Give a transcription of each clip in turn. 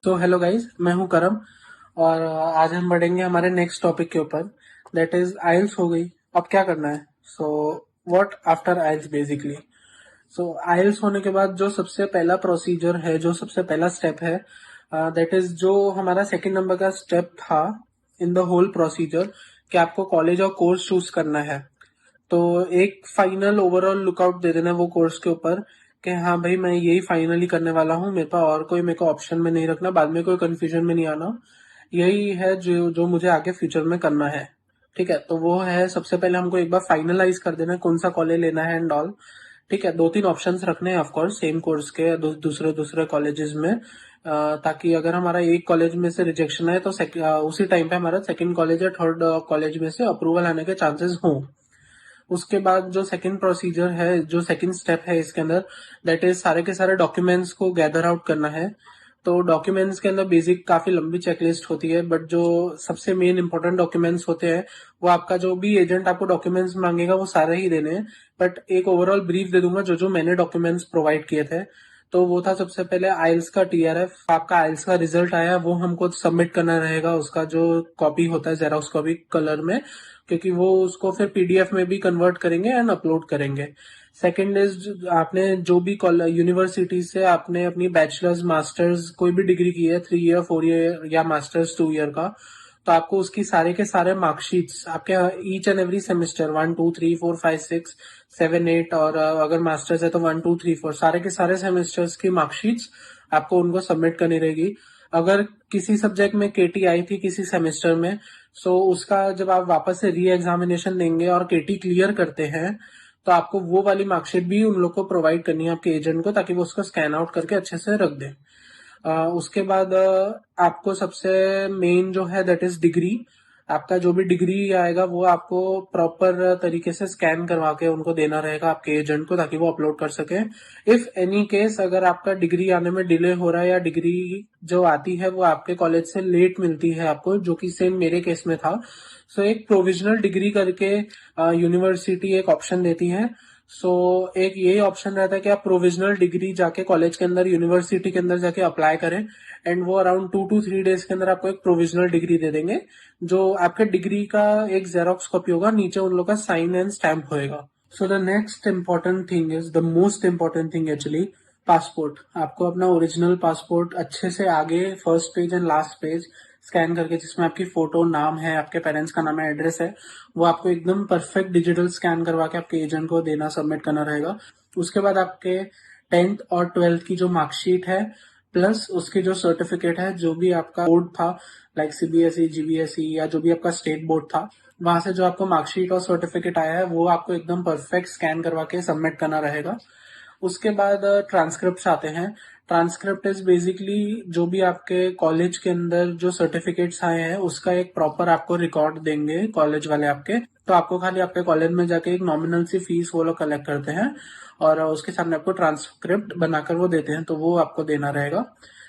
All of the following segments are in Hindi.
तो हेलो गाइस, मैं हूं करम। और आज हम बढ़ेंगे हमारे नेक्स्ट टॉपिक के ऊपर। दैट इज आइल्स हो गई। अब क्या करना है? So what after aisles basically. So aisles होने के बाद जो सबसे पहला प्रोसीजर है, जो सबसे पहला स्टेप है, दैट इज जो हमारा सेकंड नंबर का स्टेप था इन द होल प्रोसीजर, कि आपको कॉलेज और कोर्स चूज करना है। तो एक फाइनल ओवरऑल लुकआउट दे देना वो कोर्स के ऊपर कि हाँ भाई, मैं यही फाइनली करने वाला हूँ, मेरे पास और कोई मेरे को ऑप्शन में नहीं रखना, बाद में कोई कंफ्यूजन में नहीं आना। यही है जो जो मुझे आगे फ्यूचर में करना है। ठीक है, तो वो है सबसे पहले हमको एक बार फाइनलाइज कर देना है कौन सा कॉलेज लेना है एंड ऑल। ठीक है, दो तीन ऑप्शंस रखने हैं ऑफकोर्स सेम कोर्स के दूसरे दूसरे कॉलेजेस में, ताकि अगर हमारा एक कॉलेज में से रिजेक्शन है तो उसी टाइम पे हमारा सेकंड कॉलेज या थर्ड कॉलेज में से अप्रूवल आने के चांसेस हों। उसके बाद जो सेकंड प्रोसीजर है, जो सेकंड स्टेप है इसके अंदर, दैट इज सारे के सारे डॉक्यूमेंट्स को गैदर आउट करना है। तो डॉक्यूमेंट्स के अंदर बेसिक काफी लंबी चेकलिस्ट होती है, बट जो सबसे मेन इंपॉर्टेंट डॉक्यूमेंट्स होते हैं वो आपका जो भी एजेंट आपको डॉक्यूमेंट्स मांगेगा वो सारे ही देने हैं। बट एक ओवरऑल ब्रीफ दे दूंगा जो जो मैंने डॉक्यूमेंट्स प्रोवाइड किए थे। तो वो था सबसे पहले आइल्स का टीआरएफ। आपका आइल्स का रिजल्ट आया वो हमको सबमिट करना रहेगा, उसका जो कॉपी होता है जेरॉक्स कॉपी कलर में, क्योंकि वो उसको फिर पीडीएफ में भी कन्वर्ट करेंगे एंड अपलोड करेंगे। सेकंड इज, आपने जो भी यूनिवर्सिटी से आपने अपनी बैचलर्स मास्टर्स कोई भी डिग्री की है, 3 ईयर 4 ईयर या मास्टर्स 2 ईयर का, तो आपको उसकी सारे के सारे मार्कशीट्स आपके ईच एंड एवरी सेमेस्टर 1 2 3 4 5 6 7 8, और अगर मास्टर्स है तो 1 2 3 4 सारे के सारे सेमेस्टर्स की मार्कशीट्स आपको उनको सबमिट करनी रहेगी। अगर किसी सब्जेक्ट में केटी आई थी किसी सेमेस्टर में, सो उसका जब आप वापस से री एग्जामिनेशन देंगे और केटी क्लियर करते हैं तो आपको वो वाली मार्कशीट भी उन लोग को प्रोवाइड करनी है आपके एजेंट को, ताकि वो उसको स्कैन आउट करके अच्छे से रख दें। उसके बाद आपको सबसे मेन जो है दैट इज डिग्री। आपका जो भी डिग्री आएगा वो आपको प्रॉपर तरीके से स्कैन करवा के उनको देना रहेगा आपके एजेंट को, ताकि वो अपलोड कर सके। इफ एनी केस अगर आपका डिग्री आने में डिले हो रहा है या डिग्री जो आती है वो आपके कॉलेज से लेट मिलती है आपको, जो कि सेम मेरे केस में था, सो एक प्रोविजनल डिग्री करके यूनिवर्सिटी एक ऑप्शन देती है। सो एक ये ऑप्शन रहता है कि आप प्रोविजनल डिग्री जाके कॉलेज के अंदर यूनिवर्सिटी के अंदर जाके अप्लाई करें, एंड वो अराउंड 2 to 3 डेज के अंदर आपको एक प्रोविजनल डिग्री दे देंगे, जो आपके डिग्री का एक जेरोक्स कॉपी होगा, नीचे उन लोग का साइन एंड स्टैम्प होएगा। So the next important thing is the most important thing actually, passport. आपको अपना ओरिजिनल पासपोर्ट अच्छे से आगे first page and last page scan करके, जिसमें आपकी फोटो, नाम है, आपके पेरेंट्स का नाम है, एड्रेस है, वो आपको एकदम परफेक्ट डिजिटल स्कैन करवा के आपके एजेंट को देना, सबमिट करना रहेगा। उसके बाद आपके 10th और 12th की जो मार्कशीट है प्लस उसकी जो सर्टिफिकेट है, जो भी आपका बोर्ड था, लाइक सीबीएसई जीबीएसई या जो भी आपका स्टेट बोर्ड था, वहां से जो आपको मार्कशीट और सर्टिफिकेट आया है वो आपको एकदम परफेक्ट स्कैन करवा के सबमिट करना रहेगा। उसके बाद ट्रांसक्रिप्ट आते हैं। ट्रांसक्रिप्ट इज बेसिकली जो भी आपके कॉलेज के अंदर जो सर्टिफिकेट्स आए हैं उसका एक प्रॉपर आपको रिकॉर्ड देंगे कॉलेज वाले आपके। तो आपको खाली आपके कॉलेज में जाके एक नॉमिनल सी फीस वो लोग कलेक्ट करते हैं और उसके सामने आपको ट्रांसक्रिप्ट बनाकर वो देते हैं, तो वो आपको देना रहेगा।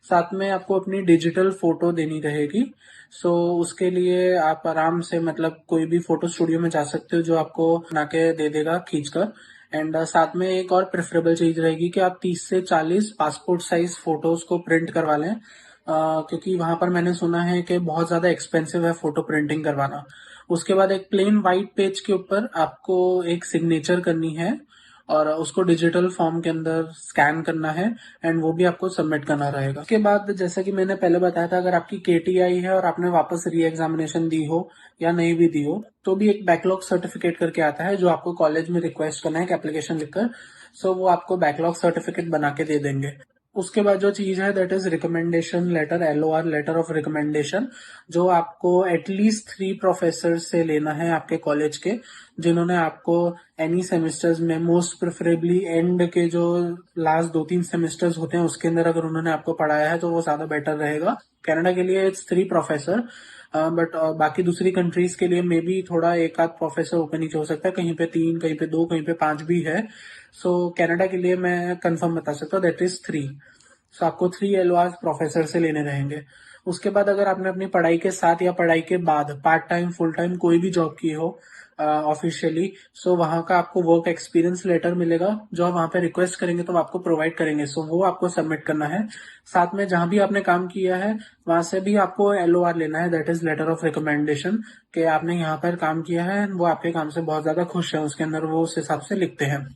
साथ में आपको अपनी डिजिटल फोटो देनी रहेगी। सो उसके लिए आप आराम से मतलब कोई भी फोटो स्टूडियो में जा सकते हो जो आपको बना के दे देगा खींचकर। एंड साथ में एक और प्रेफरेबल चीज रहेगी कि आप 30 से 40 पासपोर्ट साइज फोटोज को प्रिंट करवा लें, क्योंकि वहां पर मैंने सुना है कि बहुत ज्यादा एक्सपेंसिव है फोटो प्रिंटिंग करवाना। उसके बाद एक प्लेन व्हाइट पेज के ऊपर आपको एक सिग्नेचर करनी है और उसको डिजिटल फॉर्म के अंदर स्कैन करना है, एंड वो भी आपको सबमिट करना रहेगा। उसके बाद जैसा कि मैंने पहले बताया था, अगर आपकी केटीआई है और आपने वापस री एग्जामिनेशन दी हो या नहीं भी दी हो, तो भी एक बैकलॉग सर्टिफिकेट करके आता है जो आपको कॉलेज में रिक्वेस्ट करना है एक एप्लीकेशन लिखकर। सो वो आपको बैकलॉग सर्टिफिकेट बना के दे देंगे। उसके बाद जो चीज है that is recommendation letter, LOR, letter of recommendation, जो आपको एटलीस्ट 3 प्रोफेसर से लेना है आपके कॉलेज के, जिन्होंने आपको एनी सेमेस्टर्स में, मोस्ट प्रेफरेबली एंड के जो लास्ट 2 3 सेमेस्टर्स होते हैं उसके अंदर अगर उन्होंने आपको पढ़ाया है तो वो ज्यादा बेटर रहेगा। कनाडा के लिए इट्स 3 प्रोफेसर, बट बाकी दूसरी कंट्रीज के लिए मे बी थोड़ा एक आध प्रोफेसर ऊपर नीचे हो सकता है, कहीं पे 3, कहीं पे 2, कहीं पे 5 भी है। सो कनाडा के लिए मैं कंफर्म बता सकता हूँ दैट इज 3। सो आपको 3 LOR प्रोफेसर से लेने रहेंगे। उसके बाद अगर आपने अपनी पढ़ाई के साथ या पढ़ाई के बाद पार्ट टाइम फुल टाइम कोई भी जॉब की हो, ऑफिशियली। सो वहाँ का आपको वर्क एक्सपीरियंस लेटर मिलेगा, जो आप वहाँ पे रिक्वेस्ट करेंगे तो वो आपको प्रोवाइड करेंगे। सो वो आपको सबमिट करना है। साथ में जहाँ भी आपने काम किया है वहां से भी आपको LOR लेना है, that is letter of recommendation, कि आपने यहाँ पर काम किया है, वो आपके काम से बहुत ज्यादा खुश है, उसके अंदर वो उस हिसाब से लिखते हैं।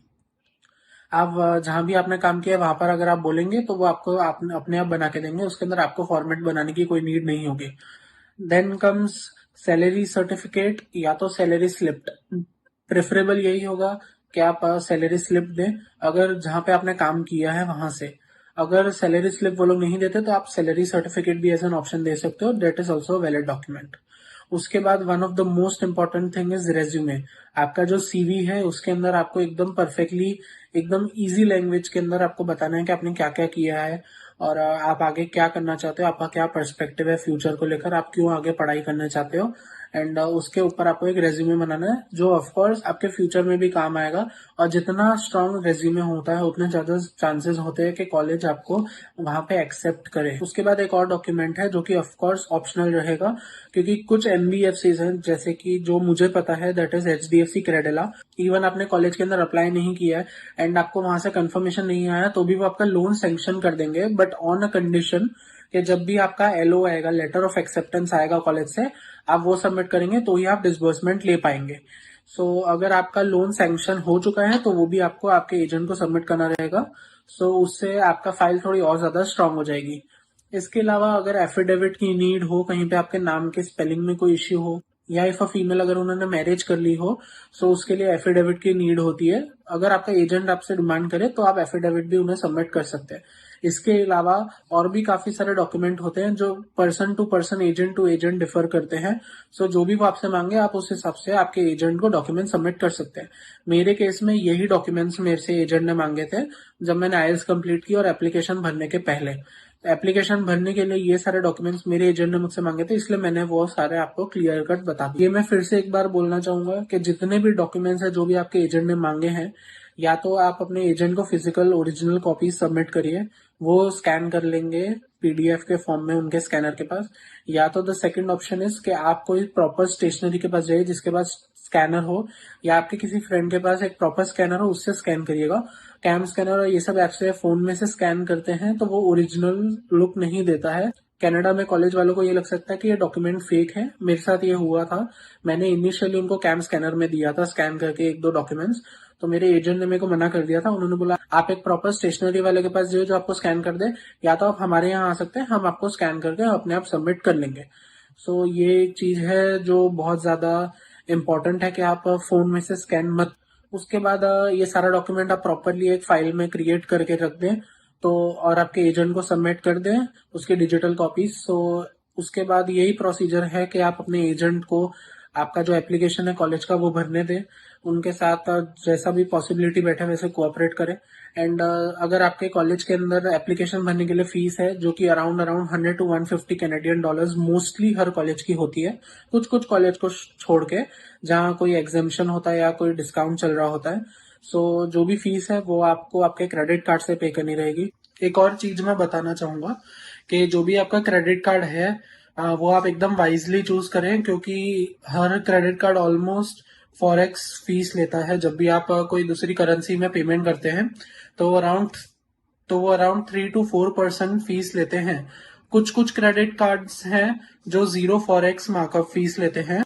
आप जहां भी आपने काम किया वहां पर अगर आप बोलेंगे तो वो आपको अपने आप बना के देंगे, उसके अंदर आपको फॉर्मेट बनाने की कोई नीड नहीं होगी। देन कम्स सैलरी सर्टिफिकेट या तो सैलरी स्लिप। प्रेफरेबल यही होगा कि आप सैलरी स्लिप दें अगर जहां पे आपने काम किया है वहां से। अगर सैलरी स्लिप वो लोग नहीं देते तो आप सैलरी सर्टिफिकेट भी एज एन ऑप्शन दे सकते हो, that is also valid document. उसके बाद one of the most important thing is resume. आपका जो CV है उसके अंदर आपको एकदम परफेक्टली, एकदम इजी लैंग्वेज के अंदर आपको बताना है कि आपने क्या क्या किया है और आप आगे क्या करना चाहते हो, आपका क्या पर्सपेक्टिव है फ्यूचर को लेकर, आप क्यों आगे पढ़ाई करना चाहते हो। एंड उसके ऊपर आपको एक रेज्यूमे बनाना है जो ऑफकोर्स आपके फ्यूचर में भी काम आएगा। और जितना स्ट्रांग रेज्यूमे होता है उतने ज्यादा चांसेस होते हैं कि कॉलेज आपको वहां पे एक्सेप्ट करे। उसके बाद एक और डॉक्यूमेंट है जो कि ऑफकोर्स ऑप्शनल रहेगा, क्योंकि कुछ NBFCs हैं, जैसे कि जो मुझे पता है that is HDFC Credila. Even आपने कॉलेज के अंदर अप्लाई नहीं किया है एंड आपको वहां से कंफर्मेशन नहीं आया तो भी वो आपका लोन सैंक्शन कर देंगे, बट ऑन अ कंडीशन कि जब भी आपका LO आएगा, लेटर ऑफ एक्सेप्टेंस आएगा कॉलेज से, आप वो सबमिट करेंगे तो ही आप डिसबर्समेंट ले पाएंगे। सो अगर आपका लोन सैंक्शन हो चुका है तो वो भी आपको आपके एजेंट को सबमिट करना रहेगा। सो उससे आपका फाइल थोड़ी और ज्यादा स्ट्रांग हो जाएगी। इसके अलावा अगर एफिडेविट की नीड हो, कहीं पे आपके नाम के स्पेलिंग में कोई इश्यू हो, या इफ अ फीमेल अगर उन्होंने मैरिज कर ली हो, सो उसके लिए एफिडेविट की नीड होती है। अगर आपका एजेंट आपसे डिमांड करे तो आप एफिडेविट भी उन्हें सबमिट कर सकते हैं। इसके अलावा और भी काफी सारे डॉक्यूमेंट होते हैं जो person to person, agent to agent differ करते हैं। सो जो भी वो आपसे मांगे आप उस हिसाब से आपके एजेंट को डॉक्यूमेंट सबमिट कर सकते हैं। मेरे केस में यही डॉक्यूमेंट्स मेरे से एजेंट ने मांगे थे जब मैंने IELTS कंप्लीट की और एप्लीकेशन भरने के पहले। एप्लीकेशन भरने के लिए ये सारे डॉक्यूमेंट्स मेरे एजेंट ने मुझसे मांगे थे, इसलिए मैंने वो सारे आपको क्लियर कट बता दिए। ये मैं फिर से एक बार बोलना चाहूंगा कि जितने भी डॉक्यूमेंट्स है जो भी आपके एजेंट ने मांगे हैं, या तो आप अपने एजेंट को फिजिकल ओरिजिनल कॉपी सबमिट करिए, वो स्कैन कर लेंगे PDF के फॉर्म में उनके स्कैनर के पास। या तो द सेकंड ऑप्शन इज कि आप कोई प्रॉपर स्टेशनरी के पास जाइए जिसके पास स्कैनर हो, या आपके किसी फ्रेंड के पास एक प्रॉपर स्कैनर हो, उससे स्कैन करिएगा। कैम स्कैनर और ये सब ऐप से फोन में से स्कैन करते हैं तो वो ओरिजिनल लुक नहीं देता है। कनाडा में कॉलेज वालों को ये लग सकता है कि ये डॉक्यूमेंट फेक है, मेरे साथ ये हुआ था। मैंने इनिशियली उनको कैम स्कैनर में दिया था स्कैन करके एक दो डॉक्यूमेंट्स, तो मेरे एजेंट ने मेरे को मना कर दिया था। उन्होंने बोला आप एक प्रॉपर स्टेशनरी वाले के पास जाइए जो आपको स्कैन कर दे, या तो आप हमारे यहाँ आ सकते हैं, हम आपको स्कैन करके अपने आप सबमिट कर लेंगे। सो ये एक चीज है जो बहुत ज्यादा इंपॉर्टेंट है कि आप फोन में से स्कैन मत। उसके बाद ये सारा डॉक्यूमेंट आप प्रॉपरली एक फाइल में क्रिएट करके रख दें तो, और आपके एजेंट को सबमिट कर दें उसकी डिजिटल कॉपीज। सो उसके बाद यही प्रोसीजर है कि आप अपने एजेंट को आपका जो एप्लीकेशन है कॉलेज का वो भरने दें, उनके साथ जैसा भी पॉसिबिलिटी बैठे वैसे कोऑपरेट करें। एंड अगर आपके कॉलेज के अंदर एप्लीकेशन भरने के लिए फीस है जो कि around around 100 to 150 Canadian dollars mostly her college की होती है, कुछ कुछ कॉलेज को छोड़ के जहाँ कोई एग्जामिशन होता है या कोई डिस्काउंट चल रहा होता है। सो जो भी फीस है वो आपको आपके क्रेडिट कार्ड से पे करनी रहेगी। एक और चीज मैं बताना चाहूंगा कि जो भी आपका क्रेडिट कार्ड है वो आप एकदम वाइजली चूज करें, क्योंकि हर credit card almost forex fees लेता है। जब भी आप कोई दूसरी करेंसी में पेमेंट करते हैं तो वो अराउंड 3 to 4% फीस लेते हैं। कुछ कुछ क्रेडिट कार्ड्स हैं जो जीरो फॉरेक्स मार्कअप फीस लेते हैं।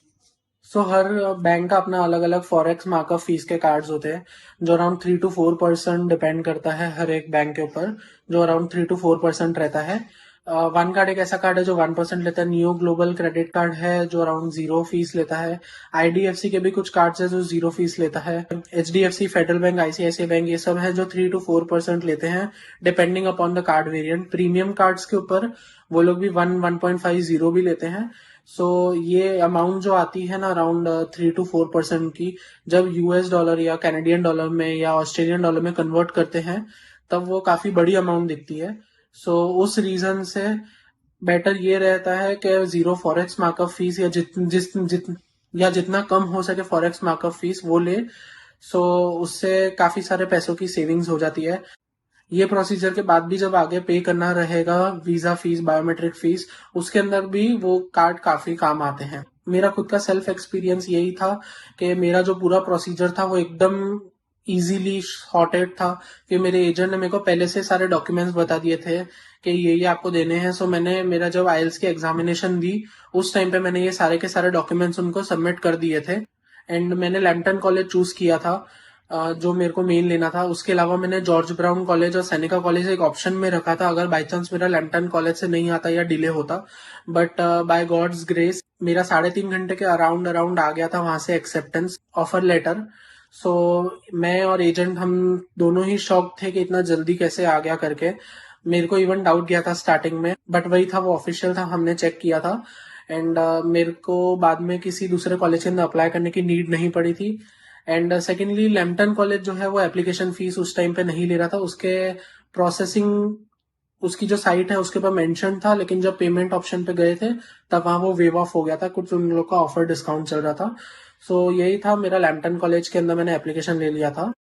सो हर बैंक का अपना अलग अलग फॉरेक्स मार्कअप फीस के कार्ड्स होते हैं जो अराउंड 3 to 4% डिपेंड करता है हर एक बैंक के ऊपर, जो अराउंड 3 to 4% रहता है। वन कार्ड एक ऐसा कार्ड है जो 1% लेता है। नियो ग्लोबल क्रेडिट कार्ड है जो अराउंड जीरो फीस लेता है। IDFC के भी कुछ कार्ड्स है जो जीरो फीस लेता है। HDFC, federal bank, ICICI bank, ये सब है जो 3 to 4% लेते हैं depending upon the card variant. Premium cards के ऊपर वो लोग भी 1.50 भी लेते हैं। सो ये अमाउंट जो आती है ना अराउंड 3 to 4% की, जब US डॉलर या कैनेडियन डॉलर में या ऑस्ट्रेलियन डॉलर में कन्वर्ट करते हैं तब वो काफी बड़ी अमाउंट दिखती है। सो उस रीजन से बेटर ये रहता है कि जीरो फॉरेक्स मार्कअप फीस या जितना कम हो सके फॉरेक्स मार्कअप फीस वो ले। सो उससे काफी सारे पैसों की सेविंग्स हो जाती है। ये प्रोसीजर के बाद भी जब आगे पे करना रहेगा वीजा फीस, बायोमेट्रिक फीस, उसके अंदर भी वो कार्ड काफी काम आते हैं। मेरा खुद का सेल्फ एक्सपीरियंस यही था कि मेरा जो पूरा प्रोसीजर था वो एकदम इजीली सॉर्टेड था। कि मेरे एजेंट ने मेरे को पहले से सारे डॉक्यूमेंट्स बता दिए थे कि ये आपको देने हैं। सो मैंने मेरा जब आईएलटीएस की एग्जामिनेशन दी उस टाइम पे मैंने ये सारे के सारे डॉक्यूमेंट्स उनको सबमिट कर दिए थे। एंड मैंने लैम्पटन कॉलेज चूज किया था जो मेरे को मेन लेना था। उसके अलावा मैंने जॉर्ज ब्राउन कॉलेज और सैनिका कॉलेज एक ऑप्शन में रखा था अगर बाई चांस मेरा लैम्पटन कॉलेज से नहीं आता या डिले होता। बट बाय गॉड्स ग्रेस मेरा 3.5 घंटे के अराउंड अराउंड आ गया था वहां से एक्सेप्टेंस ऑफर लेटर। सो मैं और एजेंट हम दोनों ही शॉक थे कि इतना जल्दी कैसे आ गया करके। मेरे को इवन डाउट गया था स्टार्टिंग में, बट वही था, वो ऑफिशियल था, हमने चेक किया था। एंड मेरे को बाद में किसी दूसरे कॉलेज के अंदर अप्लाई करने की नीड नहीं पड़ी थी। एंड सेकेंडली लैम्पटन कॉलेज जो है वो एप्लीकेशन फीस उस टाइम पे नहीं ले रहा था। उसके प्रोसेसिंग उसकी जो साइट है उसके ऊपर मेंशन था, लेकिन जब पेमेंट ऑप्शन पे गए थे तब वहां वो वेव ऑफ हो गया था, कुछ उन लोग का ऑफर डिस्काउंट चल रहा था। सो यही था मेरा लैम्पटन कॉलेज के अंदर मैंने एप्लीकेशन ले लिया था।